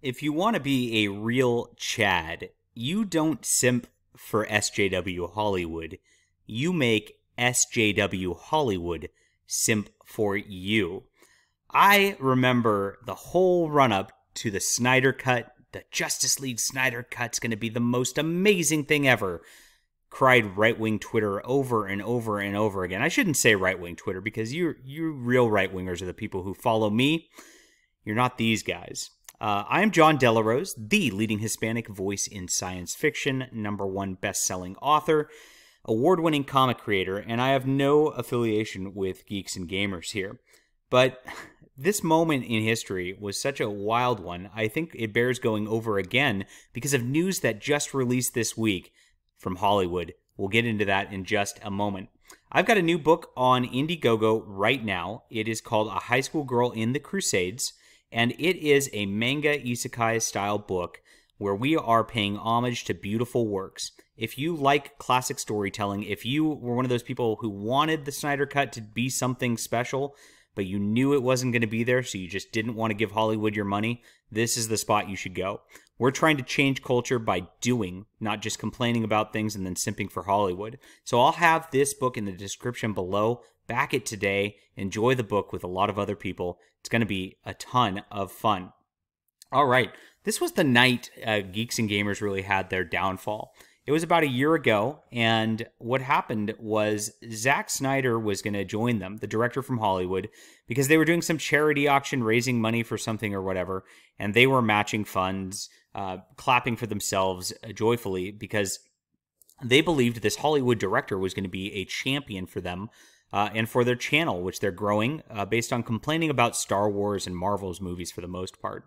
If you want to be a real Chad, you don't simp for SJW Hollywood. You make SJW Hollywood simp for you. I remember the whole run-up to the Snyder Cut. The Justice League Snyder Cut's going to be the most amazing thing ever, cried right-wing Twitter over and over and over again. I shouldn't say right-wing Twitter because you real right-wingers are the people who follow me. You're not these guys. I'm John Delarose, the leading Hispanic voice in science fiction, #1 best-selling author, award-winning comic creator, and I have no affiliation with Geeks and Gamers here. But this moment in history was such a wild one, I think it bears going over again because of news that just released this week from Hollywood. We'll get into that in just a moment. I've got a new book on Indiegogo right now. It is called A High School Girl in the Crusades, and it is a manga isekai-style book where we are paying homage to beautiful works. If you like classic storytelling, if you were one of those people who wanted the Snyder Cut to be something special, but you knew it wasn't going to be there, so you just didn't want to give Hollywood your money, this is the spot you should go. We're trying to change culture by doing, not just complaining about things and then simping for Hollywood. So I'll have this book in the description below. Back it today. Enjoy the book with a lot of other people. It's going to be a ton of fun. All right. This was the night Geeks and Gamers really had their downfall. It was about a year ago, and what happened was Zack Snyder was going to join them, the director from Hollywood, because they were doing some charity auction, raising money for something or whatever, and they were matching funds, clapping for themselves joyfully because they believed this Hollywood director was going to be a champion for them and for their channel, which they're growing based on complaining about Star Wars and Marvel's movies for the most part.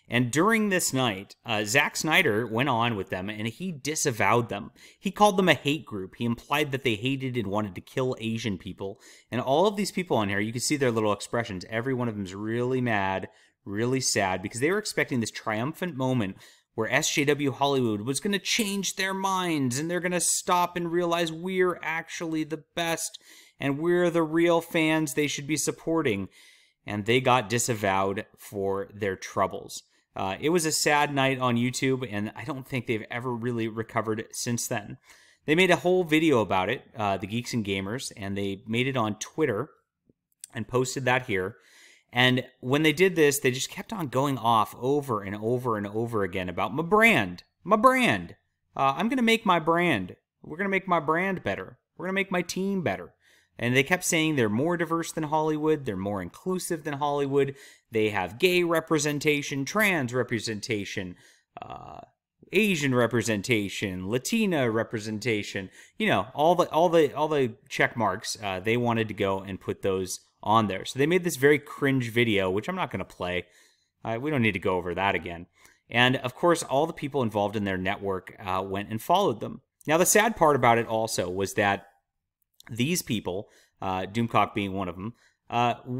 And during this night, Zack Snyder went on with them and he disavowed them. He called them a hate group. He implied that they hated and wanted to kill Asian people. And all of these people on here, you can see their little expressions. Every one of them is really mad, really sad, because they were expecting this triumphant moment where SJW Hollywood was going to change their minds and they're going to stop and realize we're actually the best and we're the real fans they should be supporting. And they got disavowed for their troubles. It was a sad night on YouTube, and I don't think they've ever really recovered since then. They made a whole video about it, the Geeks and Gamers, and they made it on Twitter and posted that here. And when they did this, they just kept on going off over and over and over again about my brand. My brand. I'm going to make my brand. We're going to make my brand better. We're going to make my team better. And they kept saying they're more diverse than Hollywood, they're more inclusive than Hollywood, they have gay representation, trans representation, Asian representation, Latina representation, you know, all the check marks. They wanted to go and put those on there. So they made this very cringe video, which I'm not going to play. We don't need to go over that again. And of course, all the people involved in their network went and followed them. Now, the sad part about it also was that these people, Doomcock being one of them,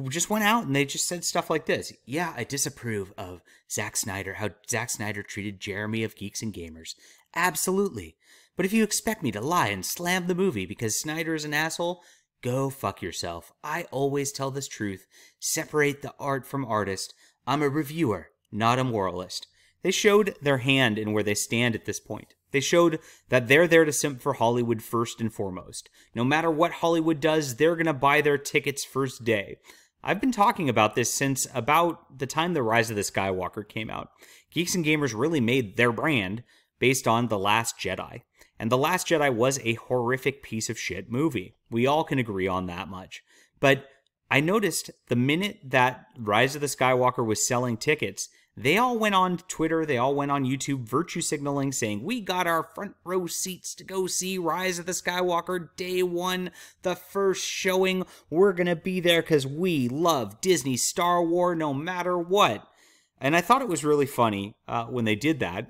just went out and they just said stuff like this. Yeah, I disapprove of Zack Snyder, how Zack Snyder treated Jeremy of Geeks and Gamers. Absolutely. But if you expect me to lie and slam the movie because Snyder is an asshole, go fuck yourself. I always tell this truth. Separate the art from artist. I'm a reviewer, not a moralist. They showed their hand in where they stand at this point. They showed that they're there to simp for Hollywood first and foremost. No matter what Hollywood does, they're going to buy their tickets first day. I've been talking about this since about the time The Rise of the Skywalker came out. Geeks and Gamers really made their brand based on The Last Jedi. And The Last Jedi was a horrific piece of shit movie. We all can agree on that much. But I noticed the minute that Rise of the Skywalker was selling tickets, they all went on Twitter, they all went on YouTube virtue signaling saying, we got our front row seats to go see Rise of the Skywalker day one, the first showing. We're going to be there because we love Disney Star Wars no matter what. And I thought it was really funny when they did that.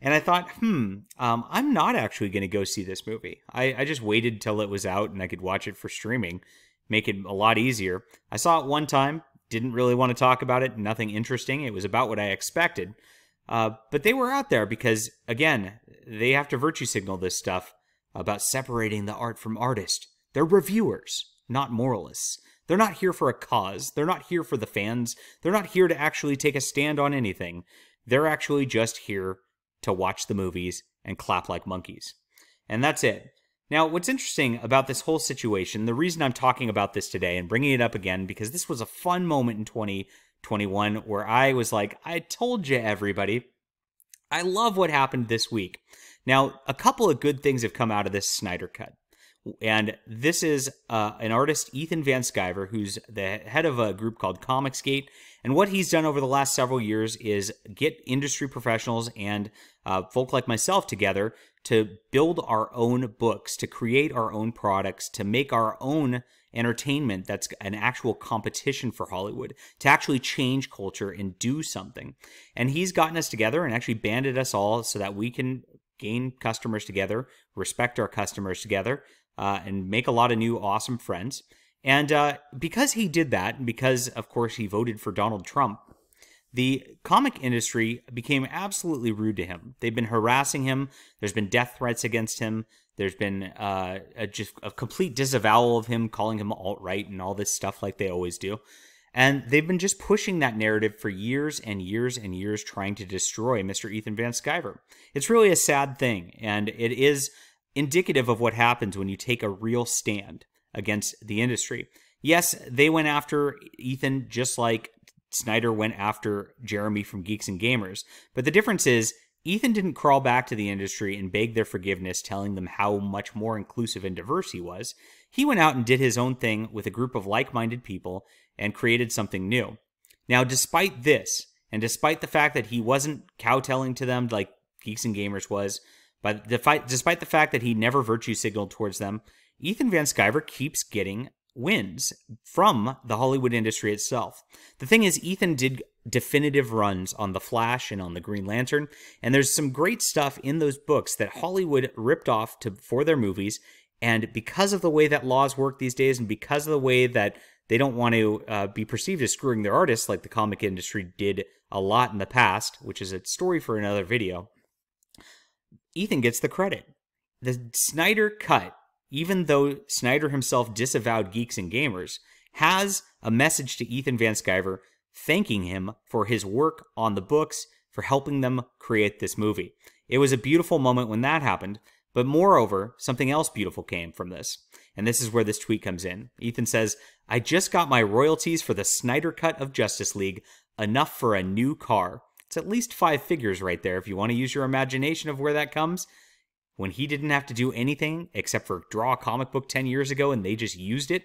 And I thought, I'm not actually going to go see this movie. I just waited till it was out and I could watch it for streaming, make it a lot easier. I saw it one time. Didn't really want to talk about it. Nothing interesting. It was about what I expected. But they were out there because, again, they have to virtue signal this stuff about separating the art from artist. They're reviewers, not moralists. They're not here for a cause. They're not here for the fans. They're not here to actually take a stand on anything. They're actually just here to watch the movies and clap like monkeys. And that's it. Now, what's interesting about this whole situation, the reason I'm talking about this today and bringing it up again, because this was a fun moment in 2021 where I was like, I told you, everybody. I love what happened this week. Now, a couple of good things have come out of this Snyder Cut. And this is an artist, Ethan Van Sciver, who's the head of a group called Comicsgate. And what he's done over the last several years is get industry professionals and folk like myself together to build our own books, to create our own products, to make our own entertainment that's an actual competition for Hollywood, to actually change culture and do something. And he's gotten us together and actually banded us all so that we can gain customers together, respect our customers together, and make a lot of new awesome friends. And because he did that, and because, of course, he voted for Donald Trump, the comic industry became absolutely rude to him. They've been harassing him. There's been death threats against him. There's been just a complete disavowal of him, calling him alt-right and all this stuff like they always do. And they've been just pushing that narrative for years and years and years, trying to destroy Mr. Ethan Van Sciver. It's really a sad thing, and it is indicative of what happens when you take a real stand against the industry. Yes, they went after Ethan just like Snyder went after Jeremy from Geeks and Gamers. But the difference is, Ethan didn't crawl back to the industry and beg their forgiveness, telling them how much more inclusive and diverse he was. He went out and did his own thing with a group of like-minded people and created something new. Now, despite this, and despite the fact that he wasn't kowtowing to them like Geeks and Gamers was, but despite the fact that he never virtue signaled towards them, Ethan Van Sciver keeps getting wins from the Hollywood industry itself. The thing is, Ethan did definitive runs on The Flash and on the Green Lantern, and there's some great stuff in those books that Hollywood ripped off for their movies, and because of the way that laws work these days, and because of the way that they don't want to be perceived as screwing their artists like the comic industry did a lot in the past, which is a story for another video, Ethan gets the credit. The Snyder Cut, even though Snyder himself disavowed Geeks and Gamers, has a message to Ethan Van Sciver thanking him for his work on the books, for helping them create this movie. It was a beautiful moment when that happened, but moreover, something else beautiful came from this. And this is where this tweet comes in. Ethan says, "I just got my royalties for the Snyder Cut of Justice League, enough for a new car." It's at least 5 figures right there if you want to use your imagination of where that comes. When he didn't have to do anything except for draw a comic book 10 years ago and they just used it.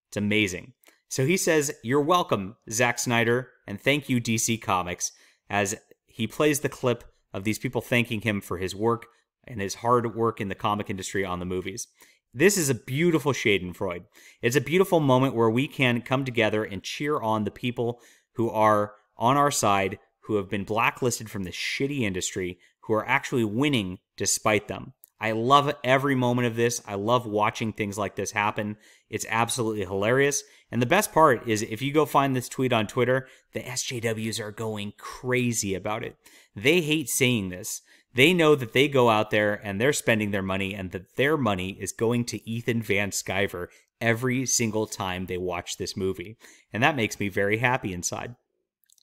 It's amazing. So he says, "You're welcome, Zack Snyder, and thank you, DC Comics," as he plays the clip of these people thanking him for his work and his hard work in the comic industry on the movies. This is a beautiful schadenfreude. It's a beautiful moment where we can come together and cheer on the people who are on our side, who have been blacklisted from this shitty industry, who are actually winning despite them. I love every moment of this. I love watching things like this happen. It's absolutely hilarious. And the best part is, if you go find this tweet on Twitter, the SJWs are going crazy about it. They hate saying this. They know that they go out there and they're spending their money, and that their money is going to Ethan Van Sciver every single time they watch this movie. And that makes me very happy inside.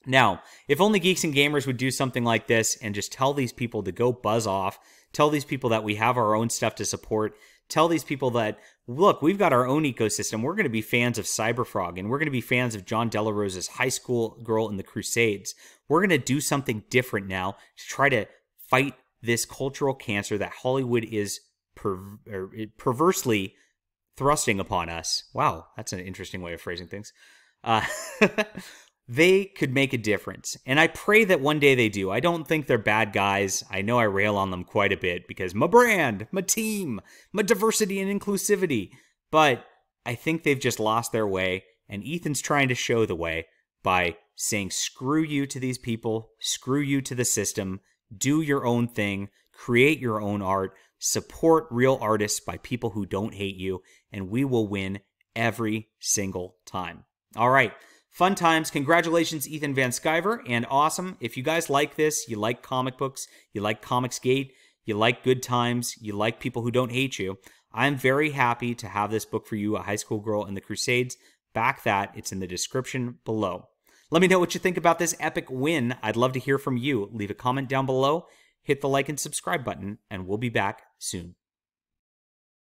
Now, if only Geeks and Gamers would do something like this and just tell these people to go buzz off, tell these people that we have our own stuff to support, tell these people that, look, we've got our own ecosystem. We're going to be fans of Cyberfrog, and we're going to be fans of John Delarosa's High School Girl in the Crusades. We're going to do something different now to try to fight this cultural cancer that Hollywood is perversely thrusting upon us. Wow, that's an interesting way of phrasing things. They could make a difference, and I pray that one day they do. I don't think they're bad guys. I know I rail on them quite a bit because my brand, my team, my diversity and inclusivity, but I think they've just lost their way, and Ethan's trying to show the way by saying screw you to these people, screw you to the system, do your own thing, create your own art, support real artists by people who don't hate you, and we will win every single time. All right. Fun times. Congratulations, Ethan Van Sciver, and awesome. If you guys like this, you like comic books, you like Comicsgate, you like good times, you like people who don't hate you, I'm very happy to have this book for you, A High School Girl in the Crusades Back that. It's in the description below. Let me know what you think about this epic win. I'd love to hear from you. Leave a comment down below, hit the like and subscribe button, and we'll be back soon.